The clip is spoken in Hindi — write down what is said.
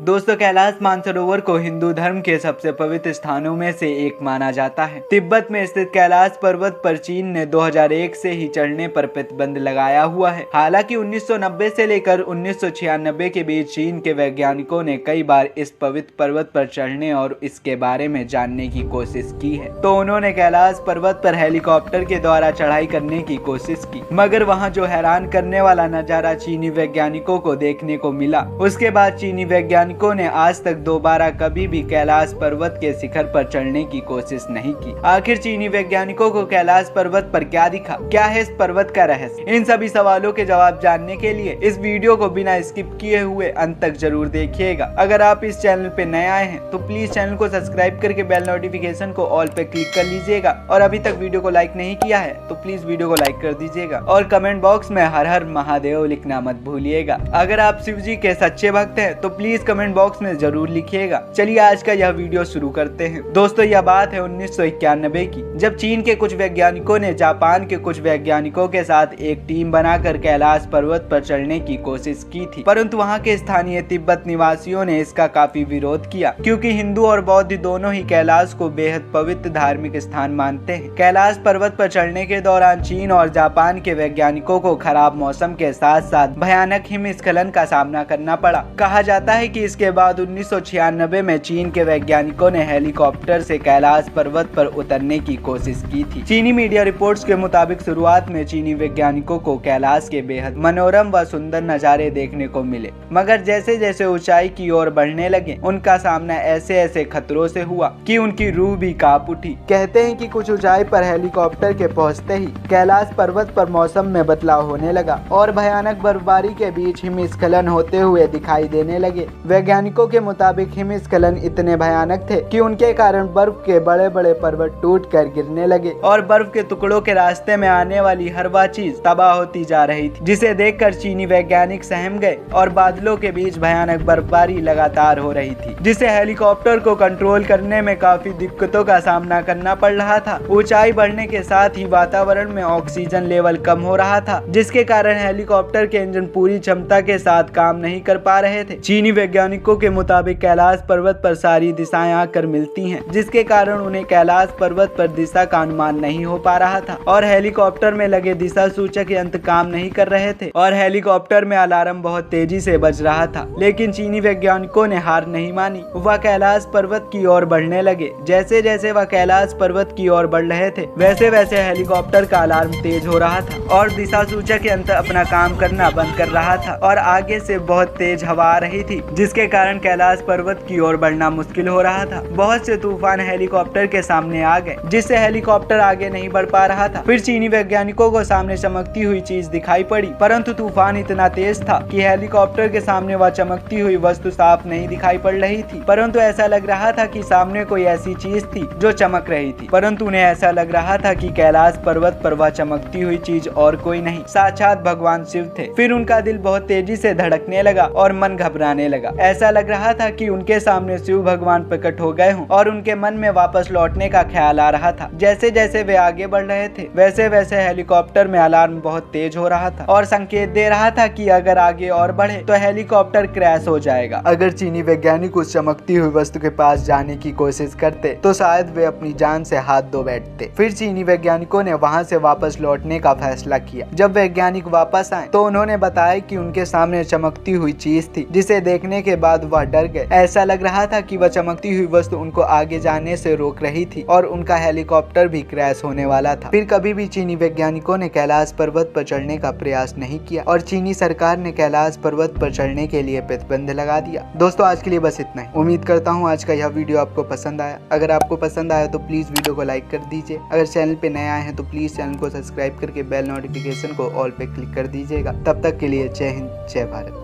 दोस्तों, कैलाश मानसरोवर को हिंदू धर्म के सबसे पवित्र स्थानों में से एक माना जाता है। तिब्बत में स्थित कैलाश पर्वत पर चीन ने 2001 से ही चढ़ने पर प्रतिबंध लगाया हुआ है। हालांकि 1990 से लेकर 1996 के बीच चीन के वैज्ञानिकों ने कई बार इस पवित्र पर्वत पर चढ़ने और इसके बारे में जानने की कोशिश की है। तो उन्होंने कैलाश पर्वत पर हेलीकॉप्टर के द्वारा चढ़ाई करने की कोशिश की, मगर वहाँ जो हैरान करने वाला नजारा चीनी वैज्ञानिकों को देखने को मिला, उसके बाद चीनी वैज्ञानिकों ने आज तक दोबारा कभी भी कैलाश पर्वत के शिखर पर चढ़ने की कोशिश नहीं की। आखिर चीनी वैज्ञानिकों को कैलाश पर्वत पर क्या दिखा, क्या है इस पर्वत का रहस्य? इन सभी सवालों के जवाब जानने के लिए इस वीडियो को बिना स्किप किए हुए अंत तक जरूर देखिएगा। अगर आप इस चैनल पे नए आए हैं तो प्लीज चैनल को सब्सक्राइब करके बेल नोटिफिकेशन को ऑल पे क्लिक कर लीजिएगा, और अभी तक वीडियो को लाइक नहीं किया है तो प्लीज वीडियो को लाइक कर दीजिएगा, और कमेंट बॉक्स में हर हर महादेव लिखना मत भूलिएगा। अगर आप शिव जी के सच्चे भक्त हैं तो प्लीज कमेंट बॉक्स में जरूर लिखिएगा। चलिए आज का यह वीडियो शुरू करते हैं। दोस्तों, यह बात है 1991 की, जब चीन के कुछ वैज्ञानिकों ने जापान के कुछ वैज्ञानिकों के साथ एक टीम बनाकर कैलाश पर्वत पर चढ़ने की कोशिश की थी, परंतु वहां के स्थानीय तिब्बत निवासियों ने इसका काफी विरोध किया, क्योंकि हिंदू और बौद्ध दोनों ही कैलाश को बेहद पवित्र धार्मिक स्थान मानते हैं। कैलाश पर्वत पर चढ़ने के दौरान चीन और जापान के वैज्ञानिकों को खराब मौसम के साथ साथ भयानक हिमस्खलन का सामना करना पड़ा। कहा जाता है कि इसके बाद 1996 में चीन के वैज्ञानिकों ने हेलीकॉप्टर से कैलाश पर्वत पर उतरने की कोशिश की थी। चीनी मीडिया रिपोर्ट्स के मुताबिक शुरुआत में चीनी वैज्ञानिकों को कैलाश के बेहद मनोरम व सुंदर नजारे देखने को मिले, मगर जैसे जैसे ऊंचाई की ओर बढ़ने लगे उनका सामना ऐसे ऐसे खतरों से हुआ कि उनकी रूह भी कांप उठी। कहते हैं कि कुछ ऊंचाई पर हेलीकॉप्टर के पहुंचते ही कैलाश पर्वत पर मौसम में बदलाव होने लगा और भयानक बर्फबारी के बीच हिमस्खलन होते हुए दिखाई देने लगे। वैज्ञानिकों के मुताबिक हिमस्खलन इतने भयानक थे कि उनके कारण बर्फ के बड़े बड़े पर्वत टूटकर गिरने लगे और बर्फ के टुकड़ों के रास्ते में आने वाली हर वह चीज तबाह होती जा रही थी, जिसे देखकर चीनी वैज्ञानिक सहम गए और बादलों के बीच भयानक बर्फबारी लगातार हो रही थी, जिसे हेलीकॉप्टर को कंट्रोल करने में काफी दिक्कतों का सामना करना पड़ रहा था। ऊंचाई बढ़ने के साथ ही वातावरण में ऑक्सीजन लेवल कम हो रहा था, जिसके कारण हेलीकॉप्टर के इंजन पूरी क्षमता के साथ काम नहीं कर पा रहे थे। चीनी वैज्ञानिकों के मुताबिक कैलाश पर्वत पर सारी दिशाएं आकर मिलती हैं, जिसके कारण उन्हें कैलाश पर्वत पर दिशा का अनुमान नहीं हो पा रहा था और हेलीकॉप्टर में लगे दिशा सूचक यंत्र काम नहीं कर रहे थे और हेलीकॉप्टर में अलार्म बहुत तेजी से बज रहा था। लेकिन चीनी वैज्ञानिकों ने हार नहीं मानी, वह कैलाश पर्वत की ओर बढ़ने लगे। जैसे जैसे वह कैलाश पर्वत की ओर बढ़ रहे थे वैसे वैसे हेलीकॉप्टर का अलार्म तेज हो रहा था और दिशा सूचक यंत्र अपना काम करना बंद कर रहा था और आगे से बहुत तेज हवा आ रही थी, जिसके कारण कैलाश पर्वत की ओर बढ़ना मुश्किल हो रहा था। बहुत से तूफान हेलीकॉप्टर के सामने आ गए, जिससे हेलीकॉप्टर आगे नहीं बढ़ पा रहा था। फिर चीनी वैज्ञानिकों को सामने चमकती हुई चीज दिखाई पड़ी, परंतु तूफान इतना तेज था कि हेलीकॉप्टर के सामने वह चमकती हुई वस्तु साफ नहीं दिखाई पड़ रही थी, परंतु ऐसा लग रहा था कि सामने कोई ऐसी चीज थी जो चमक रही थी। परंतु उन्हें ऐसा लग रहा था कि कैलाश पर्वत पर वह चमकती हुई चीज और कोई नहीं, साक्षात भगवान शिव थे। फिर उनका दिल बहुत तेजी से धड़कने लगा और मन घबराने लगा। ऐसा लग रहा था कि उनके सामने शिव भगवान प्रकट हो गए हों और उनके मन में वापस लौटने का ख्याल आ रहा था। जैसे जैसे वे आगे बढ़ रहे थे वैसे वैसे हेलीकॉप्टर में अलार्म बहुत तेज हो रहा था और संकेत दे रहा था कि अगर आगे और बढ़े तो हेलीकॉप्टर क्रैश हो जाएगा। अगर चीनी वैज्ञानिक उस चमकती हुई वस्तु के पास जाने की कोशिश करते तो शायद वे अपनी जान से हाथ धो बैठते। फिर चीनी वैज्ञानिकों ने वहां से वापस लौटने का फैसला किया। जब वैज्ञानिक वापस आए तो उन्होंने बताया कि उनके सामने चमकती हुई चीज थी, जिसे देखने के बाद वह डर गए। ऐसा लग रहा था कि वह चमकती हुई वस्तु उनको आगे जाने से रोक रही थी और उनका हेलीकॉप्टर भी क्रैश होने वाला था। फिर कभी भी चीनी वैज्ञानिकों ने कैलाश पर्वत पर चढ़ने का प्रयास नहीं किया और चीनी सरकार ने कैलाश पर्वत पर चढ़ने के लिए प्रतिबंध लगा दिया। दोस्तों, आज के लिए बस इतना ही। उम्मीद करता हूँ आज का यह वीडियो आपको पसंद आया। अगर आपको पसंद आया तो प्लीज वीडियो को लाइक कर दीजिए। अगर चैनल पे नए आए हैं तो प्लीज चैनल को सब्सक्राइब करके बेल नोटिफिकेशन को ऑल पे क्लिक कर दीजिएगा। तब तक के लिए जय हिंद, जय भारत।